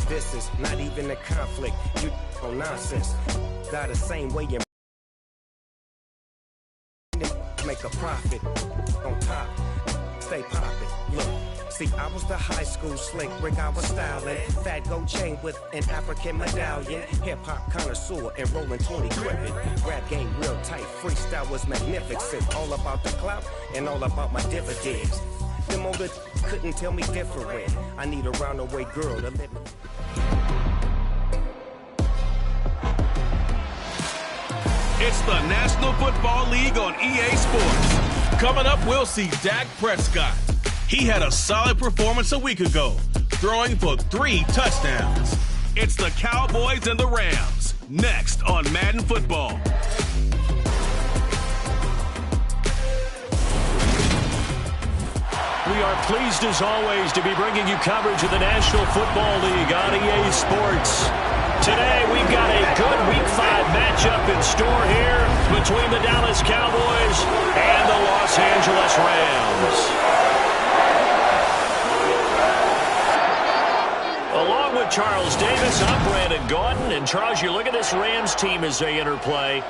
This is not even a conflict. You on nonsense. Got the same way you make a profit on top. Stay poppin'. Look. See, I was the high school slick Rick, I was styling. Fat gold chain with an African medallion. Hip-hop connoisseur and rolling 20 crippin'. Rap game real tight, freestyle was magnificent. All about the clout and all about my dividends. Them older couldn't tell me different. I need a roundaway girl to live. It's the National Football League on EA Sports. Coming up, we'll see Dak Prescott. He had a solid performance a week ago, throwing for 3 touchdowns. It's the Cowboys and the Rams, next on Madden Football. We are pleased, as always, to be bringing you coverage of the National Football League on EA Sports. Today, we've got a good Week 5 matchup in store here between the Dallas Cowboys and the Los Angeles Rams. Along with Charles Davis, I'm Brandon Gordon. And Charles, you look at this Rams team as they interplay.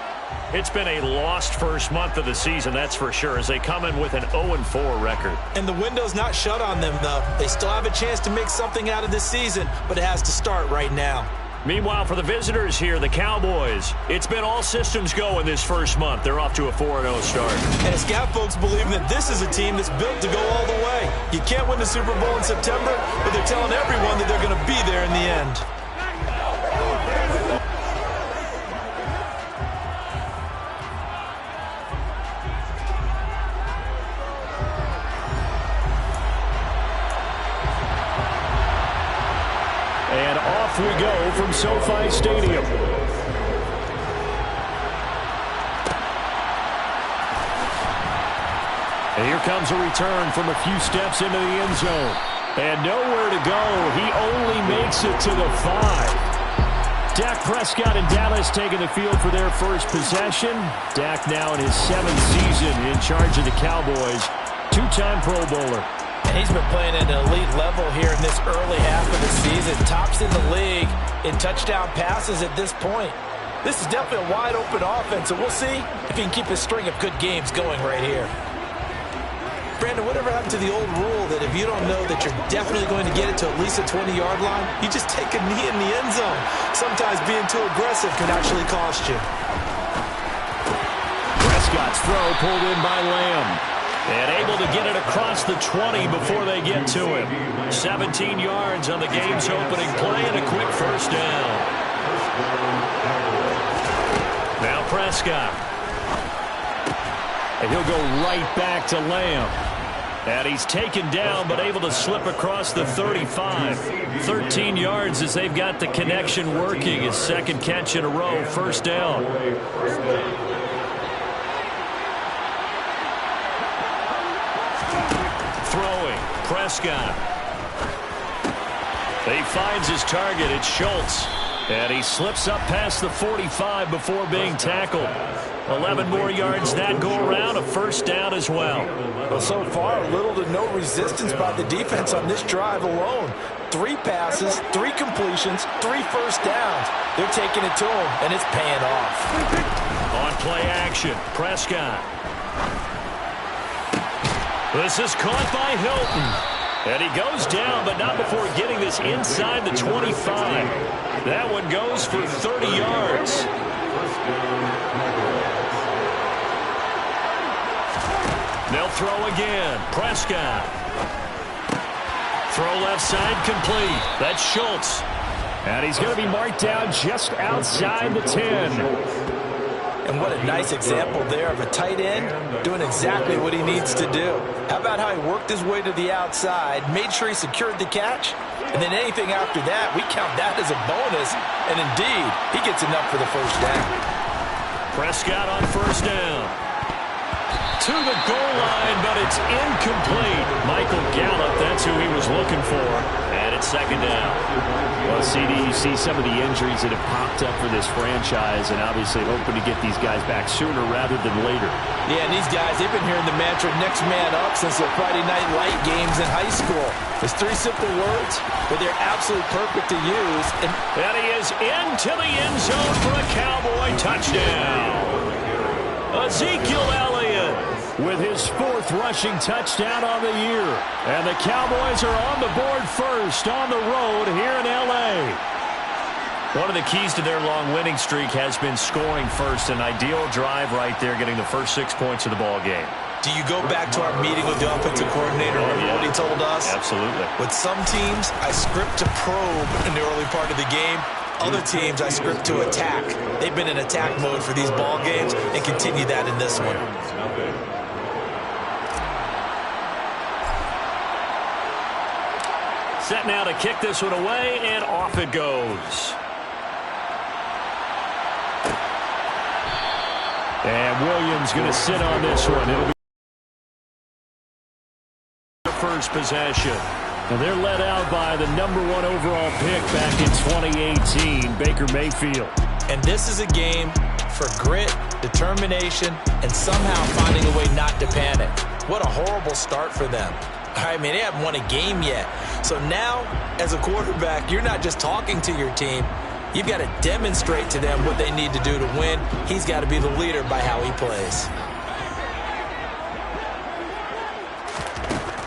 It's been a lost first month of the season, that's for sure, as they come in with an 0-4 record. And the window's not shut on them, though. They still have a chance to make something out of this season, but it has to start right now. Meanwhile, for the visitors here, the Cowboys, it's been all systems go in this first month. They're off to a 4-0 start. And scout folks believe that this is a team that's built to go all the way. You can't win the Super Bowl in September, but they're telling everyone that they're going to be there in the end. And off we go from SoFi Stadium. And here comes a return from a few steps into the end zone. And nowhere to go. He only makes it to the 5. Dak Prescott and Dallas taking the field for their first possession. Dak now in his 7th season in charge of the Cowboys. 2-time Pro Bowler. And he's been playing at an elite level here in this early half of the season. Tops in the league in touchdown passes at this point. This is definitely a wide-open offense, and we'll see if he can keep a string of good games going right here. Brandon, whatever happened to the old rule that if you don't know that you're definitely going to get it to at least a 20-yard line, you just take a knee in the end zone. Sometimes being too aggressive can actually cost you. Prescott's throw pulled in by Lamb. And able to get it across the 20 before they get to him. 17 yards on the game's opening play and a quick first down. Now Prescott. And he'll go right back to Lamb. And he's taken down but able to slip across the 35. 13 yards as they've got the connection working. His second catch in a row, first down. Throwing, Prescott. He finds his target, it's Schultz. And he slips up past the 45 before being tackled. 11 more yards that go around, a first down as well. Well, so far, little to no resistance by the defense on this drive alone. 3 passes, 3 completions, 3 first downs. They're taking it to him, and it's paying off. On play action, Prescott. This is caught by Hilton. And he goes down, but not before getting this inside the 25. That one goes for 30 yards. They'll throw again. Prescott. Throw left side complete. That's Schultz. And he's going to be marked down just outside the 10. And what a nice example there of a tight end doing exactly what he needs to do. How about how he worked his way to the outside, made sure he secured the catch, and then anything after that, we count that as a bonus. And indeed, he gets enough for the first down. Prescott on first down. To the goal line, but it's incomplete. Michael Gallup, that's who he was looking for. And it's second down. Well, CD, you see some of the injuries that have popped up for this franchise, and obviously hoping to get these guys back sooner rather than later. Yeah, and these guys, they've been hearing the mantra next man up since their Friday night light games in high school. It's 3 simple words, but they're absolutely perfect to use. And he is into the end zone for a Cowboy touchdown. Ezekiel Elliott with his 4th rushing touchdown on the year. And the Cowboys are on the board first on the road here in L.A. One of the keys to their long winning streak has been scoring first. An ideal drive right there, getting the first 6 points of the ball game. Do you go back to our meeting with the offensive coordinator? Remember what he told us? Absolutely. With some teams, I script to probe in the early part of the game. Other teams, I script to attack. They've been in attack mode for these ball games and continue that in this one. Set now to kick this one away, and off it goes. And Williams going to sit on this one. It'll be the first possession. And they're led out by the #1 overall pick back in 2018, Baker Mayfield. And this is a game for grit, determination, and somehow finding a way not to panic. What a horrible start for them. I mean, they haven't won a game yet. So now, as a quarterback, you're not just talking to your team. You've got to demonstrate to them what they need to do to win. He's got to be the leader by how he plays.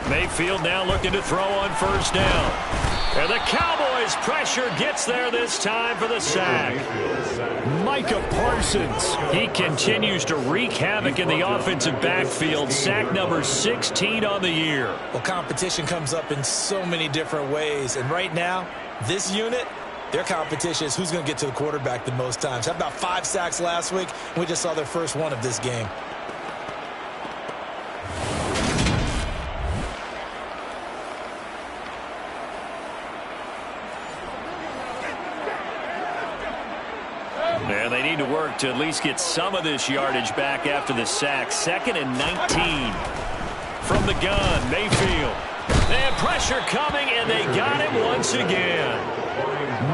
Mayfield now looking to throw on first down. And the Cowboys pressure gets there this time for the sack. Micah Parsons. He continues to wreak havoc in the offensive backfield. Sack number 16 on the year. Well, competition comes up in so many different ways. And right now, this unit, their competition is who's going to get to the quarterback the most times. Had about 5 sacks last week. We just saw their first one of this game. And they need to work to at least get some of this yardage back after the sack. 2nd and 19 from the gun. Mayfield. And pressure coming, and they got him once again.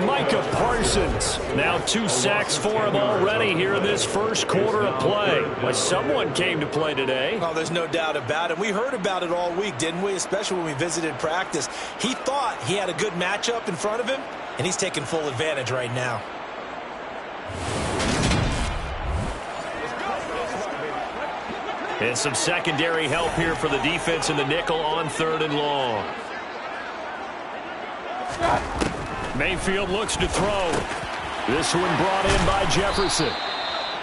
Micah Parsons. Now 2 sacks for him already here in this first quarter of play. Well, someone came to play today. Oh, there's no doubt about it. We heard about it all week, didn't we? Especially when we visited practice. He thought he had a good matchup in front of him, and he's taking full advantage right now. And some secondary help here for the defense in the nickel on 3rd and long. Mayfield looks to throw. This one brought in by Jefferson.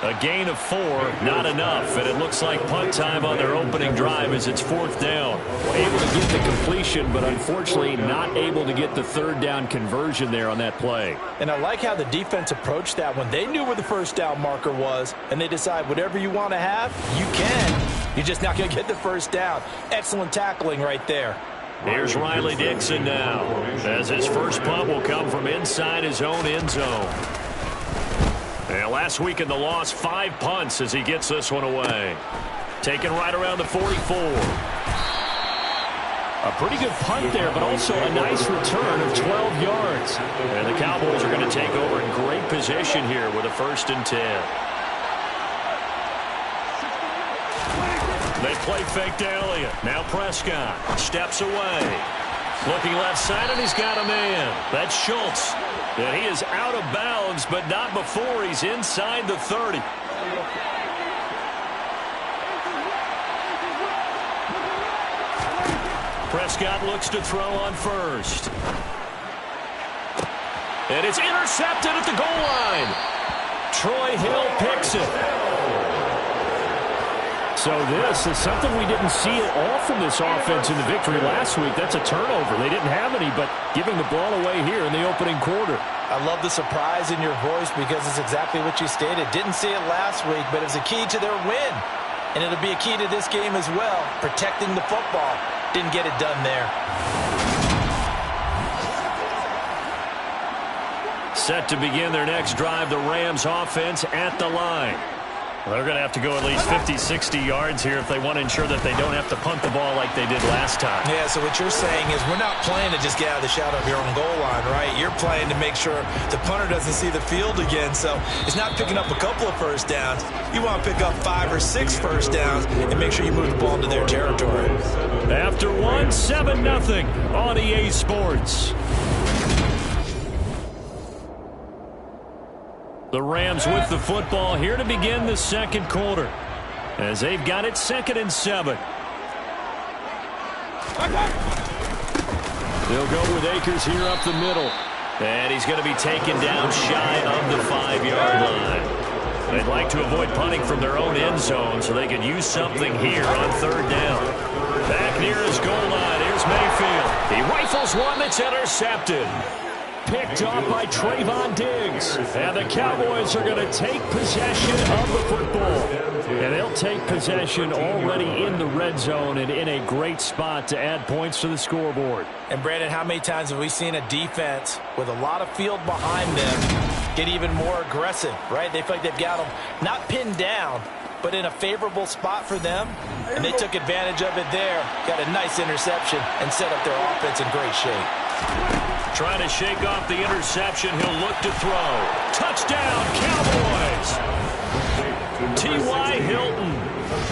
A gain of 4, not enough, and it looks like punt time on their opening drive as it's 4th down. Able to get the completion, but unfortunately not able to get the 3rd down conversion there on that play. And I like how the defense approached that one. They knew where the first down marker was, and they decide whatever you want to have, you can. You're just not going to get the first down. Excellent tackling right there. Here's Riley Dixon now, as his first punt will come from inside his own end zone. And last week in the loss, 5 punts as he gets this one away. Taken right around the 44. A pretty good punt there, but also a nice return of 12 yards. And the Cowboys are going to take over in great position here with a 1st and 10. They play fake to Elliott. Now Prescott steps away. Looking left side, and he's got a man. That's Schultz. And he is out of bounds, but not before he's inside the 30. Prescott looks to throw on first. And it's intercepted at the goal line. Troy Hill picks it. So this is something we didn't see at all from this offense in the victory last week. That's a turnover. They didn't have any, but giving the ball away here in the opening quarter. I love the surprise in your voice because it's exactly what you stated. Didn't see it last week, but it's a key to their win. And it'll be a key to this game as well, protecting the football. Didn't get it done there. Set to begin their next drive, the Rams offense at the line. They're going to have to go at least 50, 60 yards here if they want to ensure that they don't have to punt the ball like they did last time. Yeah, so what you're saying is we're not playing to just get out of the shadow of your own goal line, right? You're playing to make sure the punter doesn't see the field again. So it's not picking up a couple of first downs. You want to pick up 5 or 6 first downs and make sure you move the ball into their territory. After 7-0 on EA Sports. The Rams with the football here to begin the second quarter, as they've got it 2nd and 7. They'll go with Akers here up the middle. And he's going to be taken down shy of the 5-yard line. They'd like to avoid punting from their own end zone so they could use something here on 3rd down. Back near his goal line, here's Mayfield. He rifles one that's intercepted. Picked off by Trayvon Diggs. And the Cowboys are going to take possession of the football. And they'll take possession already in the red zone and in a great spot to add points to the scoreboard. And, Brandon, how many times have we seen a defense with a lot of field behind them get even more aggressive, right? They feel like they've got them not pinned down, but in a favorable spot for them. And they took advantage of it there. Got a nice interception and set up their offense in great shape. Trying to shake off the interception. He'll look to throw. Touchdown, Cowboys! T.Y. Hilton,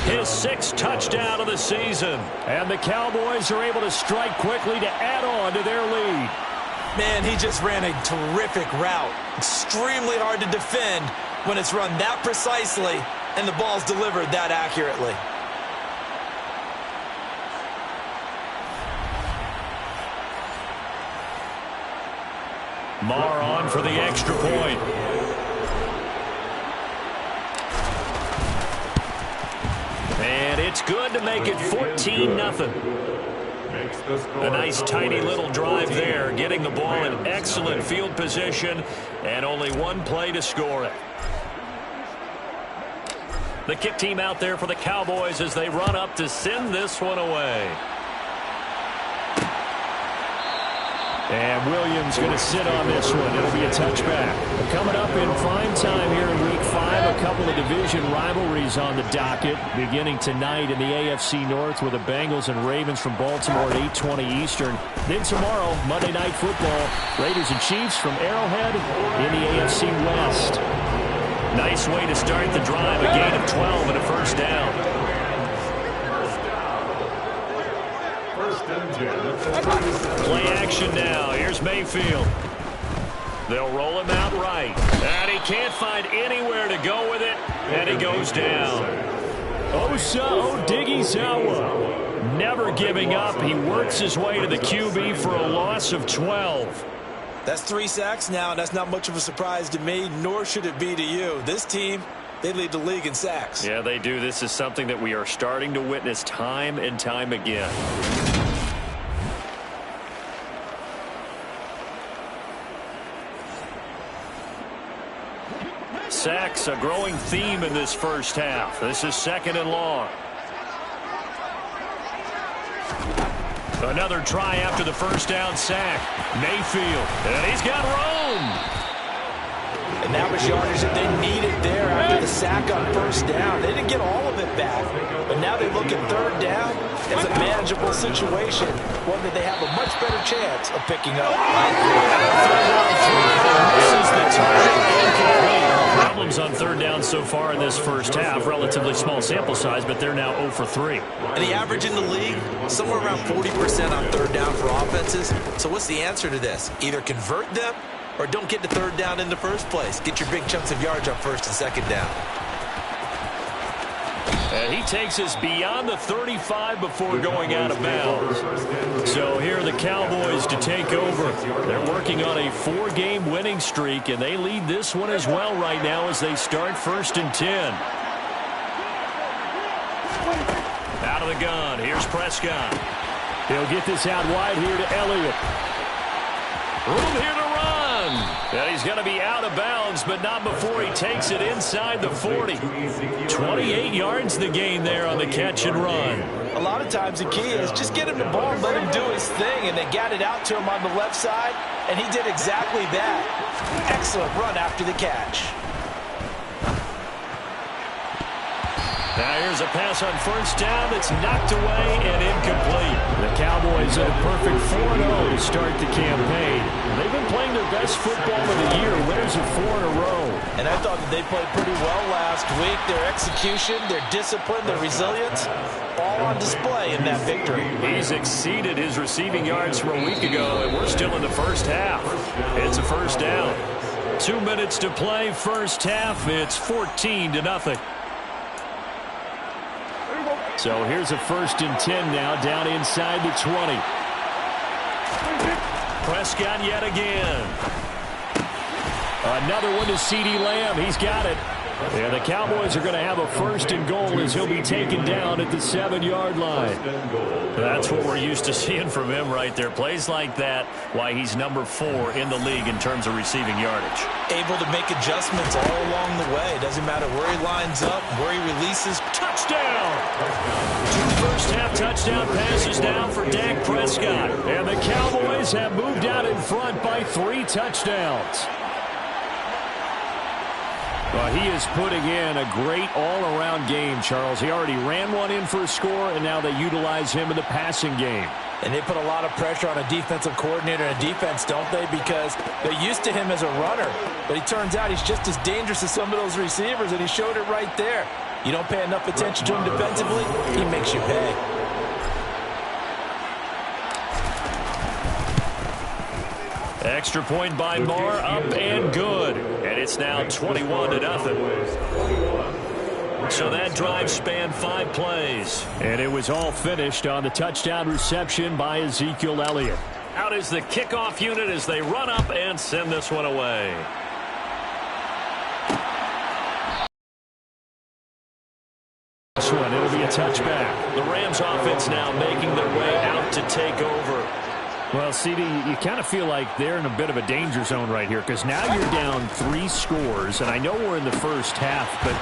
his 6th touchdown of the season. And the Cowboys are able to strike quickly to add on to their lead. Man, he just ran a terrific route. Extremely hard to defend when it's run that precisely and the ball's delivered that accurately. Marr on for the extra point. And it's good to make it 14-0. A nice tiny little drive there, getting the ball in excellent field position, and only one play to score it. The kick team out there for the Cowboys as they run up to send this one away. And Williams going to sit on this one. It'll be a touchback. Coming up in prime time here in Week 5, a couple of division rivalries on the docket. Beginning tonight in the AFC North with the Bengals and Ravens from Baltimore at 8:20 Eastern. Then tomorrow, Monday Night Football, Raiders and Chiefs from Arrowhead in the AFC West. Nice way to start the drive. A gain of 12 and a first down. Play action now. Here's Mayfield. They'll roll him out right. And he can't find anywhere to go with it. And he goes down. Osa Odighizuwa never giving up. He works his way to the QB for a loss of 12. That's 3 sacks now, and that's not much of a surprise to me, nor should it be to you. This team, they lead the league in sacks. Yeah, they do. This is something that we are starting to witness time and time again. Sacks, a growing theme in this first half. This is 2nd and long. Another try after the first down sack. Mayfield, and he's got room. And that was yardage that they needed there after the sack on first down. They didn't get all of it back, but now they look at 3rd down as a manageable situation, one that they have a much better chance of picking up. This is the target incomplete. Problems on 3rd down so far in this first half. Relatively small sample size, but they're now 0 for 3. And the average in the league, somewhere around 40% on 3rd down for offenses. So what's the answer to this? Either convert them or don't get to 3rd down in the first place. Get your big chunks of yards on 1st and 2nd down. And he takes us beyond the 35 before going out of bounds. So here are the Cowboys to take over. They're working on a 4-game winning streak, and they lead this one as well right now as they start 1st and 10. Out of the gun, here's Prescott. He'll get this out wide here to Elliott. Room here to run. And he's going to be out of bounds, but not before he takes it inside the 40. 28 yards the gain there on the catch and run. A lot of times the key is just get him the ball and let him do his thing, and they got it out to him on the left side, and he did exactly that. Excellent run after the catch. Now here's a pass on first down that's knocked away and incomplete. The Cowboys at a perfect 4-0 to start the campaign. They've been playing their best football of the year. Winners of 4 in a row. And I thought that they played pretty well last week. Their execution, their discipline, their resilience, all on display in that victory. He's exceeded his receiving yards from a week ago, and we're still in the first half. It's a first down. 2 minutes to play, first half. It's 14-0. So here's a 1st and 10 now, down inside the 20. Prescott yet again. Another one to CeeDee Lamb. He's got it. And the Cowboys are going to have a 1st and goal as he'll be taken down at the 7-yard line. That's what we're used to seeing from him right there. Plays like that, why he's number 4 in the league in terms of receiving yardage. Able to make adjustments all along the way. Doesn't matter where he lines up, where he releases. Touchdown! 2 first-half touchdown passes now for Dak Prescott. And the Cowboys have moved out in front by 3 touchdowns. Well, he is putting in a great all-around game, Charles. He already ran one in for a score, and now they utilize him in the passing game. And they put a lot of pressure on a defensive coordinator and a defense, don't they? Because they're used to him as a runner. But he turns out he's just as dangerous as some of those receivers, and he showed it right there. You don't pay enough attention to him defensively, he makes you pay. Extra point by Moore, up and good. And it's now 21-0. So that drive spanned 5 plays. And it was all finished on the touchdown reception by Ezekiel Elliott. Out is the kickoff unit as they run up and send this one away. This one, it'll be a touchback. The Rams offense now making their way out to take over. Well, CD, you kind of feel like they're in a bit of a danger zone right here because now you're down 3 scores, and I know we're in the first half, but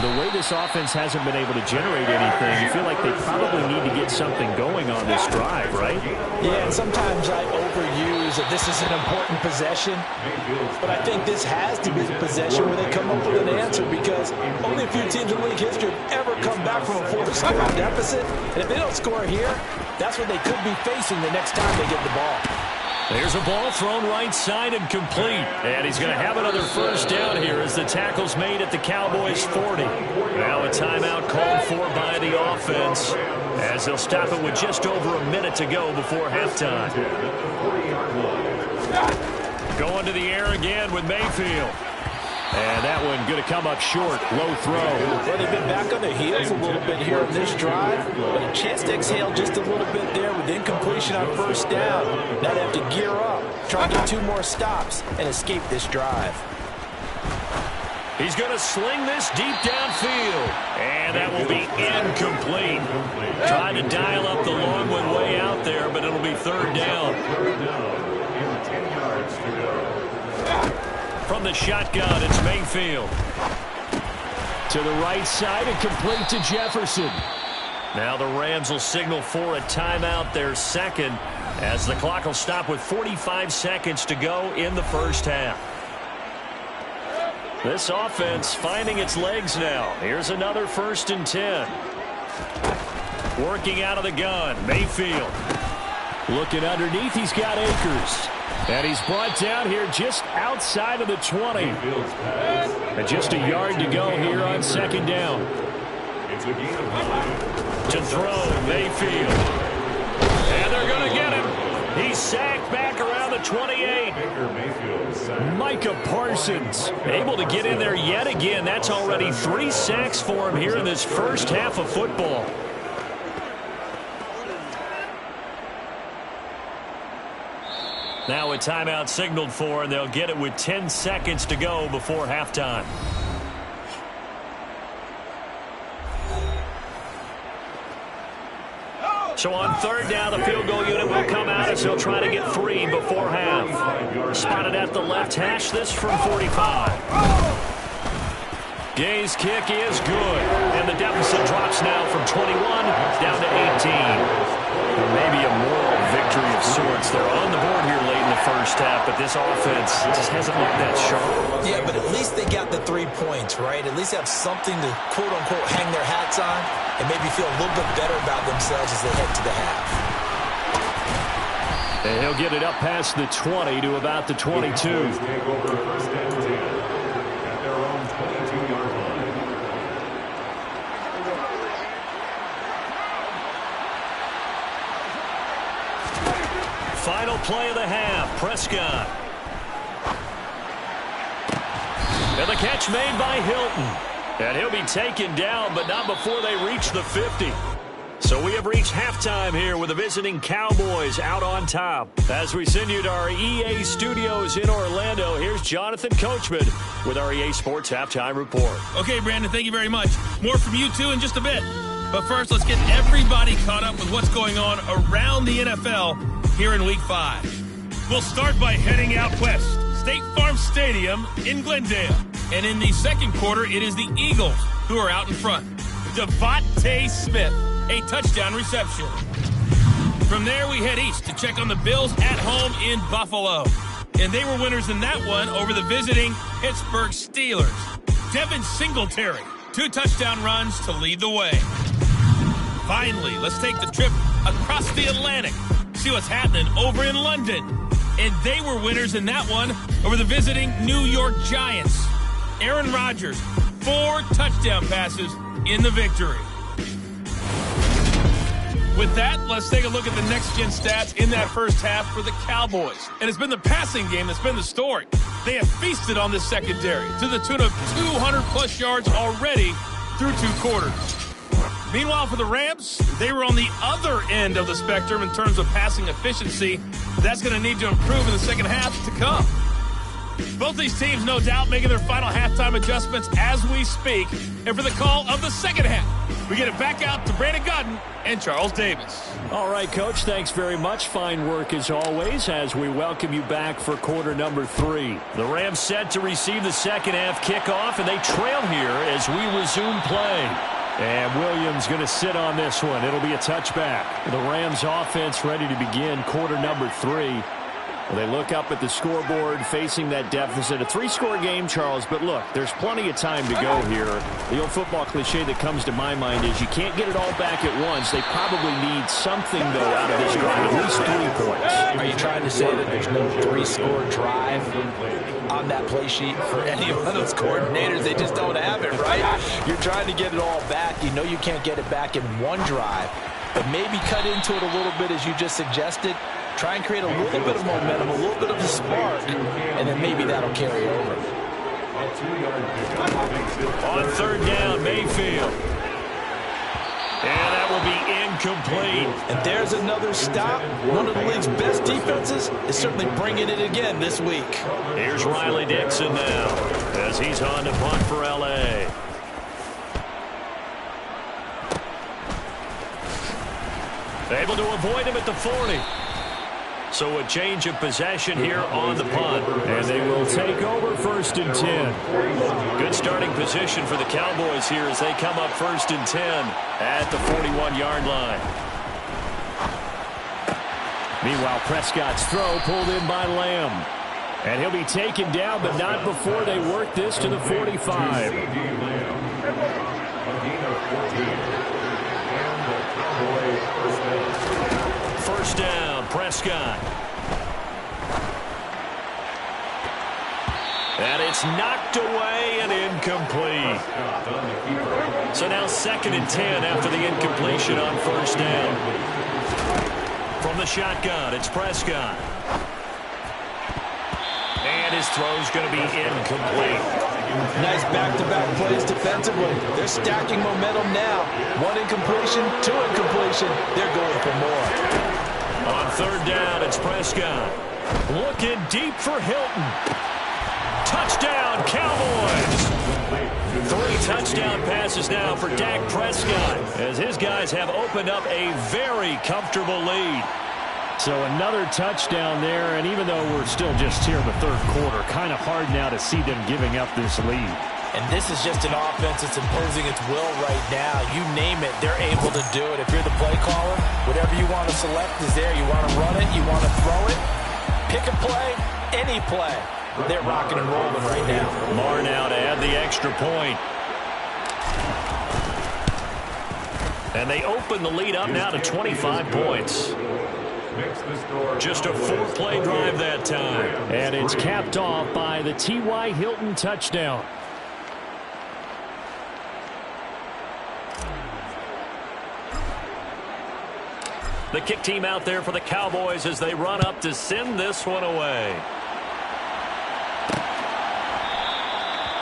the way this offense hasn't been able to generate anything, you feel like they probably need to get something going on this drive, right? Yeah, and sometimes I overuse that this is an important possession, but I think this has to be the possession where they come up with an answer because only a few teams in league history have ever come back from a 4-score deficit, and if they don't score here, that's what they could be facing the next time they get the ball. There's a ball thrown right side and complete. And he's going to have another first down here as the tackle's made at the Cowboys' 40. Now a timeout called for by the offense as they'll stop it with just over a minute to go before halftime. Going to the air again with Mayfield. And that one going to come up short. Low throw. Well, they've been back on their heels a little bit here in this drive, but a chance to exhale just a little bit there with incompletion on first down. Now they have to gear up, try and get 2 more stops, and escape this drive. He's going to sling this deep downfield. And that will be incomplete. Trying to dial up the long one way out there, but it'll be 3rd down. From the shotgun, it's Mayfield. To the right side and complete to Jefferson. Now the Rams will signal for a timeout, their second, as the clock will stop with 45 seconds to go in the first half. This offense finding its legs now. Here's another 1st and 10. Working out of the gun, Mayfield. Looking underneath, he's got Akers. And he's brought down here just outside of the 20. And just a yard to go here on 2nd down. To throw, Mayfield. And they're going to get him. He's sacked back around the 28. Micah Parsons able to get in there yet again. That's already 3 sacks for him here in this first half of football. Now a timeout signaled for, and they'll get it with 10 seconds to go before halftime. So on 3rd down, the field goal unit will come out as they'll try to get 3 before half. Spotted at the left hash, this from 45. Gay's kick is good, and the deficit drops now from 21 down to 18. Maybe a moral victory victory of sorts. They're on the board here late in the first half, but this offense just hasn't looked that sharp. Yeah, but at least they got the 3 points, right? At least have something to, quote-unquote, hang their hats on and maybe feel a little bit better about themselves as they head to the half. And he'll get it up past the 20 to about the 22. Final play of the half, Prescott. And the catch made by Hilton. And he'll be taken down, but not before they reach the 50. So we have reached halftime here with the visiting Cowboys out on top. As we send you to our EA studios in Orlando, here's Jonathan Coachman with our EA Sports Halftime Report. Okay, Brandon, thank you very much. More from you two in just a bit. But first, let's get everybody caught up with what's going on around the NFL here in Week 5. We'll start by heading out west, State Farm Stadium in Glendale. And in the second quarter, it is the Eagles who are out in front. Devontae Smith, a touchdown reception. From there, we head east to check on the Bills at home in Buffalo. And they were winners in that one over the visiting Pittsburgh Steelers. Devin Singletary, 2 touchdown runs to lead the way. Finally, let's take the trip across the Atlantic, see what's happening over in London. And they were winners in that one over the visiting New York Giants. Aaron Rodgers, 4 touchdown passes in the victory. With that, let's take a look at the next-gen stats in that first half for the Cowboys. And it's been the passing game that's been the story. They have feasted on this secondary to the tune of 200-plus yards already through 2 quarters. Meanwhile, for the Rams, they were on the other end of the spectrum in terms of passing efficiency. That's going to need to improve in the second half to come. Both these teams, no doubt, making their final halftime adjustments as we speak. And for the call of the second half, we get it back out to Brandon Godden and Charles Davis. All right, Coach, thanks very much. Fine work as always as we welcome you back for quarter number 3. The Rams set to receive the second half kickoff, and they trail here as we resume play. And Williams going to sit on this one. It'll be a touchback. The Rams offense ready to begin quarter number 3. Well, they look up at the scoreboard facing that deficit. A 3-score game, Charles, but look, there's plenty of time to go here. The old football cliche that comes to my mind is you can't get it all back at once. They probably need something, though, out of this drive, at least 3 points. Are you trying to say that there's no 3-score drive on that play sheet for any of those coordinators? They just don't have it, right? You're trying to get it all back. You know you can't get it back in one drive, but maybe cut into it a little bit as you just suggested. Try and create a little bit of momentum, a little bit of a spark, and then maybe that'll carry over. On third down, Mayfield. And that will be incomplete. And there's another stop. One of the league's best defenses is certainly bringing it again this week. Here's Riley Dixon now as he's on to punt for L.A. Able to avoid him at the 40. So a change of possession here on the punt. And they will take over 1st and 10. Good starting position for the Cowboys here as they come up 1st and 10 at the 41-yard line. Meanwhile, Prescott's throw pulled in by Lamb. And he'll be taken down, but not before they work this to the 45. First down, Prescott. And it's knocked away and incomplete. So now 2nd and 10 after the incompletion on 1st down. From the shotgun, it's Prescott. And his throw's going to be incomplete. Nice back-to-back plays defensively. They're stacking momentum now. 1 incompletion, 2 incompletion. They're going for more. On 3rd down, it's Prescott. Looking deep for Hilton. Touchdown, Cowboys. 3 touchdown passes now for Dak Prescott as his guys have opened up a very comfortable lead. So another touchdown there, and even though we're still just here in the 3rd quarter, kind of hard now to see them giving up this lead. And this is just an offense that's imposing its will right now. You name it, they're able to do it. If you're the play caller, whatever you want to select is there. You want to run it, you want to throw it, pick a play, any play. They're rocking and rolling right now. Marr now to add the extra point. And they open the lead up now to 25 points. Just a 4-play drive that time. And it's capped off by the T.Y. Hilton touchdown. The kick team out there for the Cowboys as they run up to send this one away.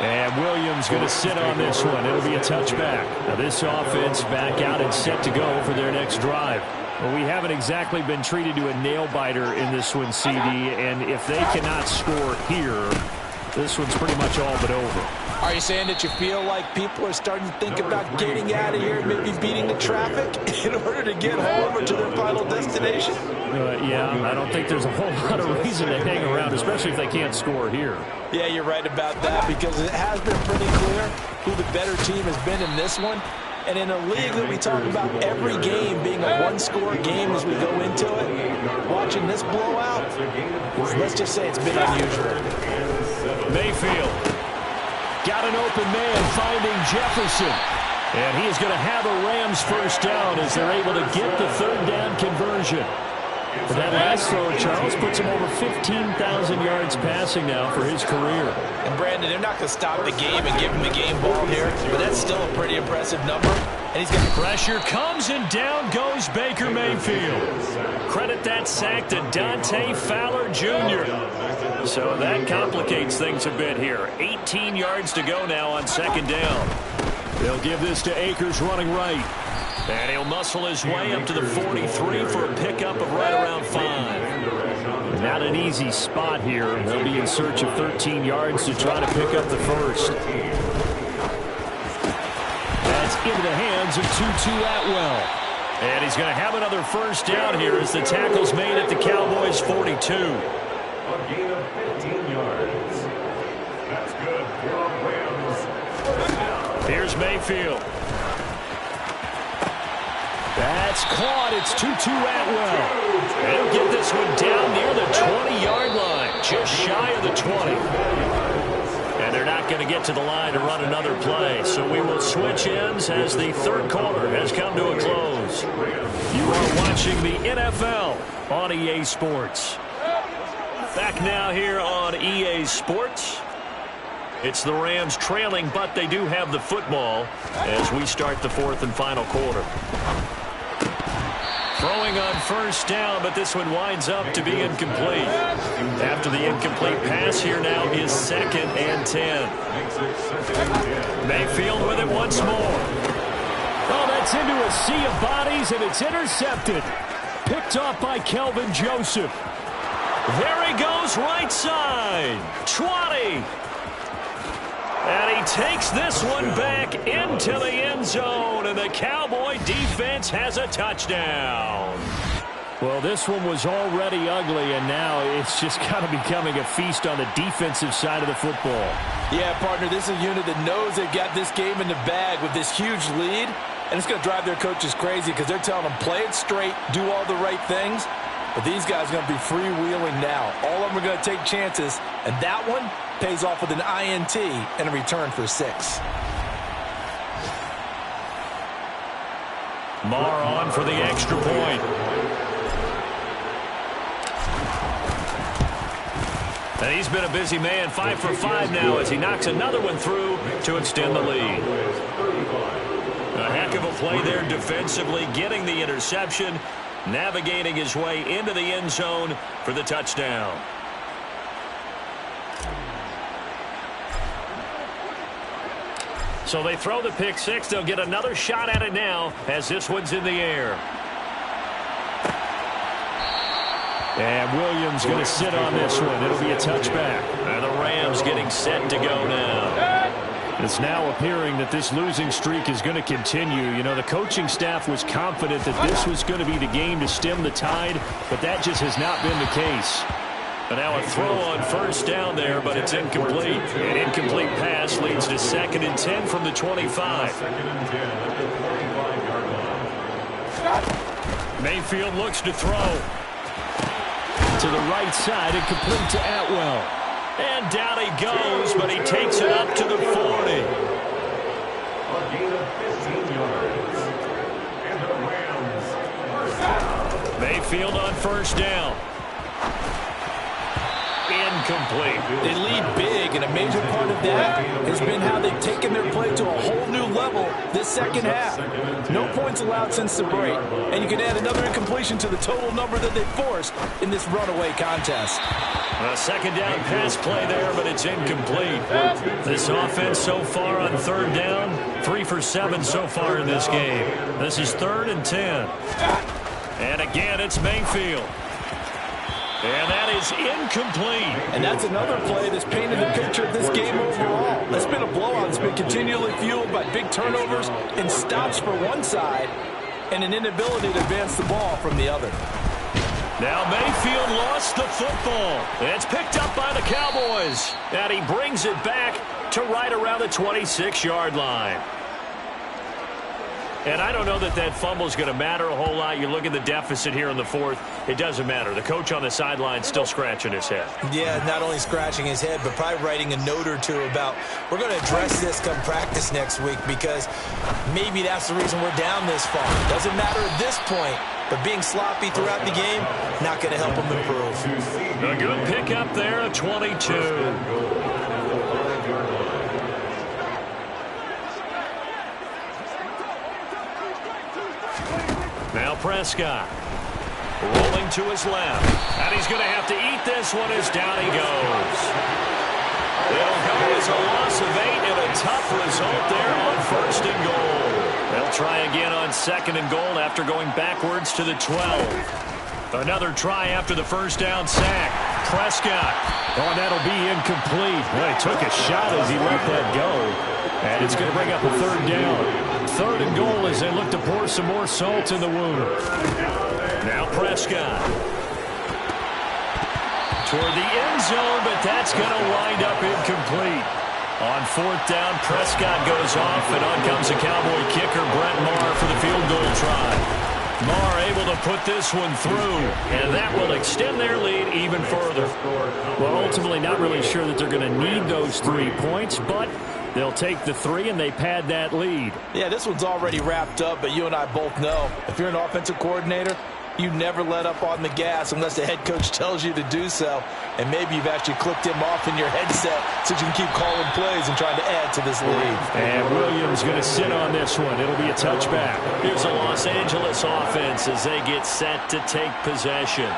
And Williams going to sit on this one. It'll be a touchback. Now this offense back out and set to go for their next drive. Well, we haven't exactly been treated to a nail-biter in this one, CD, and if they cannot score here, this one's pretty much all but over. Are you saying that you feel like people are starting to think about getting out of here and maybe beating the traffic in order to get home or to their final destination? Yeah, I don't think there's a whole lot of reason to hang around, especially if they can't score here. Yeah, you're right about that because it has been pretty clear who the better team has been in this one. And in a league that we talk about every game being a one-score game as we go into it, watching this blowout, let's just say it's been unusual. Mayfield got an open man finding Jefferson. And he is going to have a Rams first down as they're able to get the third down conversion. For that last throw, Charles puts him over 15,000 yards passing now for his career. And Brandon, they're not going to stop the game and give him the game ball here, but that's still a pretty impressive number. And he's going to pressure comes and down goes Baker Mayfield. Credit that sack to Dante Fowler Jr. So that complicates things a bit here. 18 yards to go now on second down. They'll give this to Akers running right. And he'll muscle his way up to the 43 for a pickup of right around 5. Not an easy spot here. They'll be in search of 13 yards to try to pick up the first. That's into the hands of Tutu Atwell. And he's going to have another first down here as the tackle's made at the Cowboys' 42. A gain of 15 yards. That's good for Rams. Here's Mayfield. That's caught. It's Tutu Atwell. They'll get this one down near the 20-yard line, just shy of the 20. And they're not going to get to the line to run another play, so we will switch ends as the third quarter has come to a close. You are watching the NFL on EA Sports. Back now here on EA Sports. It's the Rams trailing, but they do have the football as we start the fourth and final quarter. Throwing on first down, but this one winds up to be incomplete. After the incomplete pass, here now is 2nd and 10. Mayfield with it once more. Oh, that's into a sea of bodies, and it's intercepted. Picked off by Kelvin Joseph. There he goes, right side. 20. And he takes this one back into the end zone, and the Cowboy defense has a touchdown. Well, this one was already ugly, and now it's just kind of becoming a feast on the defensive side of the football. Yeah, partner, this is a unit that knows they've got this game in the bag with this huge lead, and it's going to drive their coaches crazy because they're telling them play it straight, do all the right things. But these guys are going to be freewheeling now. All of them are going to take chances, and that one pays off with an INT and a return for 6. Marr on for the extra point. And he's been a busy man, 5 for 5 now as he knocks another one through to extend the lead. A heck of a play there defensively, getting the interception, navigating his way into the end zone for the touchdown. So they throw the pick six. They'll get another shot at it now as this one's in the air. And Williams going to sit on this one. It'll be a touchback. And the Rams getting set to go now. It's now appearing that this losing streak is going to continue. You know, the coaching staff was confident that this was going to be the game to stem the tide, but that just has not been the case. And now a throw on first down there, but it's incomplete. An incomplete pass leads to 2nd and 10 from the 25. 2nd and 10 at the 45-yard line. Mayfield looks to throw. To the right side and complete to Atwell. And down he goes, but he takes it up to the 40. A gain of 15 yards. And the Rams first down. Mayfield on first down. Incomplete. They lead big, and a major part of that has been how they've taken their play to a whole new level this second half. No points allowed since the break, and you can add another incompletion to the total number that they forced in this runaway contest. A second down pass play there, but it's incomplete. This offense so far on third down, 3 for 7 so far in this game. This is 3rd and 10. And again, it's Mayfield. And that is incomplete. And that's another play that's painted the picture of this game overall. It's been a blowout. It's been continually fueled by big turnovers and stops for one side and an inability to advance the ball from the other. Now Mayfield lost the football. It's picked up by the Cowboys. And he brings it back to right around the 26-yard line. And I don't know that that fumble is going to matter a whole lot. You look at the deficit here in the 4th. It doesn't matter. The coach on the sideline still scratching his head. Yeah, not only scratching his head, but probably writing a note or two about, we're going to address this come practice next week because maybe that's the reason we're down this far. Doesn't matter at this point, but being sloppy throughout the game, not going to help him improve. A good pickup there, a 22. Now Prescott rolling to his left, and he's going to have to eat this one as down he goes. It'll go as a loss of 8 and a tough result there on 1st and goal. They'll try again on 2nd and goal after going backwards to the 12. Another try after the first down sack. Prescott. Oh, and that'll be incomplete. Well, he took a shot as he let that go. And it's going to bring up a 3rd down. 3rd and goal as they look to pour some more salt in the wound. Now Prescott. Toward the end zone, but that's going to wind up incomplete. On 4th down, Prescott goes off, and on comes the Cowboy kicker, Brett Maher, for the field goal try. Maher able to put this one through, and that will extend their lead even further. Well, ultimately not really sure that they're going to need those 3 points, but they'll take the 3 and they pad that lead. Yeah, this one's already wrapped up, but you and I both know if you're an offensive coordinator, you never let up on the gas unless the head coach tells you to do so. And maybe you've actually clicked him off in your headset so you can keep calling plays and trying to add to this lead. And Williams going to sit on this one. It'll be a touchback. Here's a Los Angeles offense as they get set to take possession.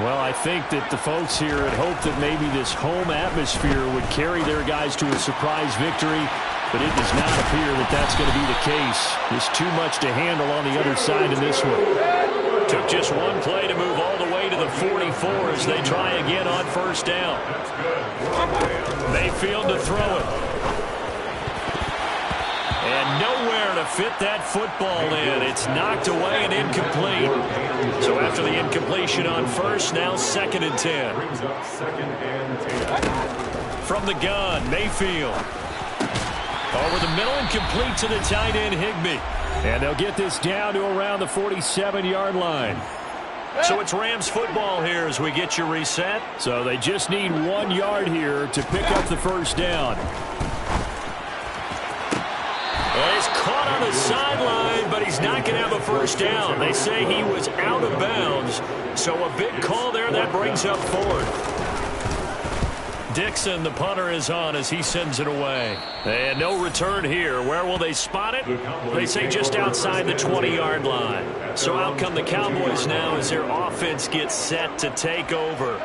Well, I think that the folks here had hoped that maybe this home atmosphere would carry their guys to a surprise victory, but it does not appear that that's going to be the case. There's too much to handle on the other side in this one. Took just one play to move all the way to the 44 as they try again on 1st down. Mayfield to throw it. And nowhere to fit that football in. It's knocked away and incomplete. So after the incompletion on 1st, now 2nd and 10. From the gun, Mayfield. Over the middle and complete to the tight end, Higbee. And they'll get this down to around the 47-yard line. So it's Rams football here as we get you reset. So they just need 1 yard here to pick up the first down. Well, he's caught on the sideline, but he's not going to have a first down. They say he was out of bounds. So a big call there that brings up 4th. Dixon, the punter, is on as he sends it away. And no return here. Where will they spot it? They say just outside the 20-yard line. So out come the Cowboys now as their offense gets set to take over.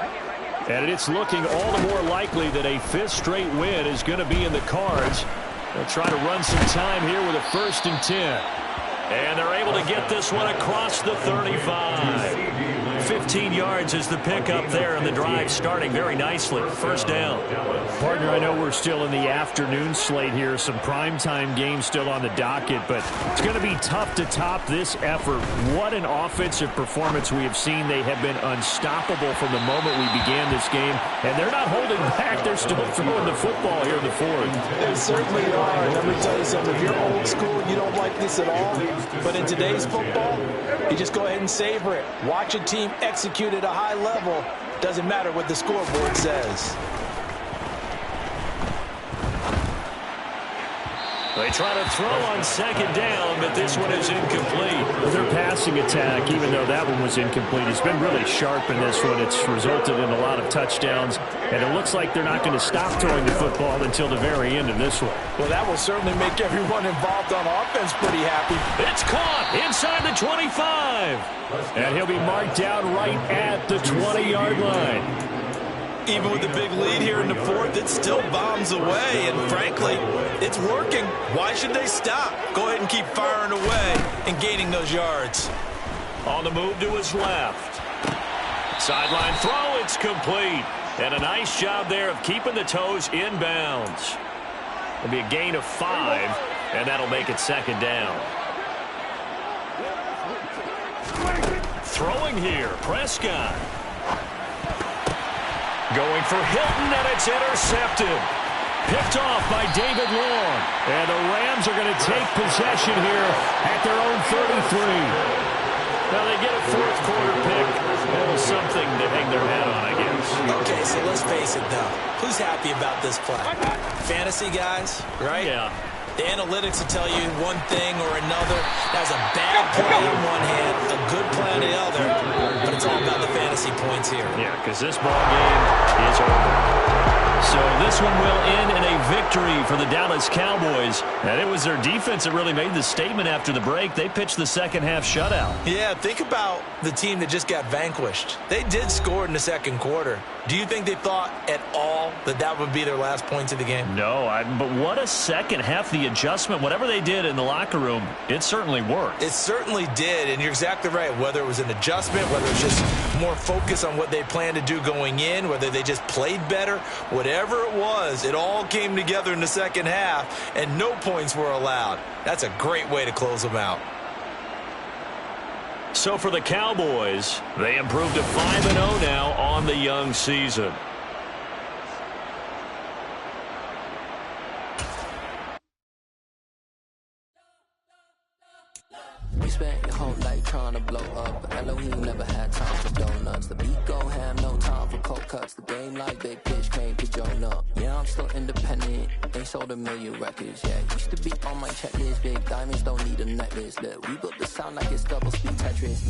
And it's looking all the more likely that a 5th straight win is going to be in the cards. They'll try to run some time here with a 1st and 10. And they're able to get this one across the 35. 15 yards is the pickup there, and the drive starting very nicely. First down. Partner, I know we're still in the afternoon slate here. Some primetime games still on the docket, but it's going to be tough to top this effort. What an offensive performance we have seen. They have been unstoppable from the moment we began this game, and they're not holding back. They're still throwing the football here in the fourth. They certainly are. And let me tell you something. If you're old school, you don't like this at all. But in today's football, you just go ahead and savor it. Watch a team execute at a high level. Doesn't matter what the scoreboard says. They try to throw on second down, but this one is incomplete. Their passing attack, even though that one was incomplete, has been really sharp in this one. It's resulted in a lot of touchdowns, and it looks like they're not going to stop throwing the football until the very end of this one. Well, that will certainly make everyone involved on offense pretty happy. It's caught inside the 25. And he'll be marked down right at the 20-yard line. Even with the big lead here in the fourth, it still bombs away. And frankly, it's working. Why should they stop? Go ahead and keep firing away and gaining those yards. On the move to his left. Sideline throw, it's complete. And a nice job there of keeping the toes inbounds. It'll be a gain of 5, and that'll make it second down. Throwing here, Prescott. Going for Hilton, and it's intercepted. Picked off by David Long. And the Rams are going to take possession here at their own 33. Now they get a fourth quarter pick. That was something to hang their hat on, I guess. Okay, so let's face it, though. Who's happy about this play? Fantasy guys, right? Yeah. The analytics will tell you one thing or another. That's a bad play on one hand, a good play on the other. But it's all about the fantasy points here. Yeah, because this ball game is over. So this one will end in a victory for the Dallas Cowboys. And it was their defense that really made the statement after the break. They pitched the second half shutout. Yeah, think about the team that just got vanquished. They did score in the second quarter. Do you think they thought at all that that would be their last points of the game? No, but what a second half. The adjustment, whatever they did in the locker room, it certainly worked. It certainly did, and you're exactly right. Whether it was an adjustment, whether it was just more focus on what they planned to do going in, whether they just played better, whatever it was, it all came together in the second half, and no points were allowed. That's a great way to close them out. So for the Cowboys, they improved to 5-0 now on the young season. We spent your whole life trying to blow up, but Elohim never had time for donuts. The beat go ham, no time for cold cuts. The game like big pitch came to join up. Yeah, I'm still independent, ain't sold 1 million records yet. Used to be on my checklist, big diamonds don't need a necklace. Look, we built the sound like it's double speed Tetris.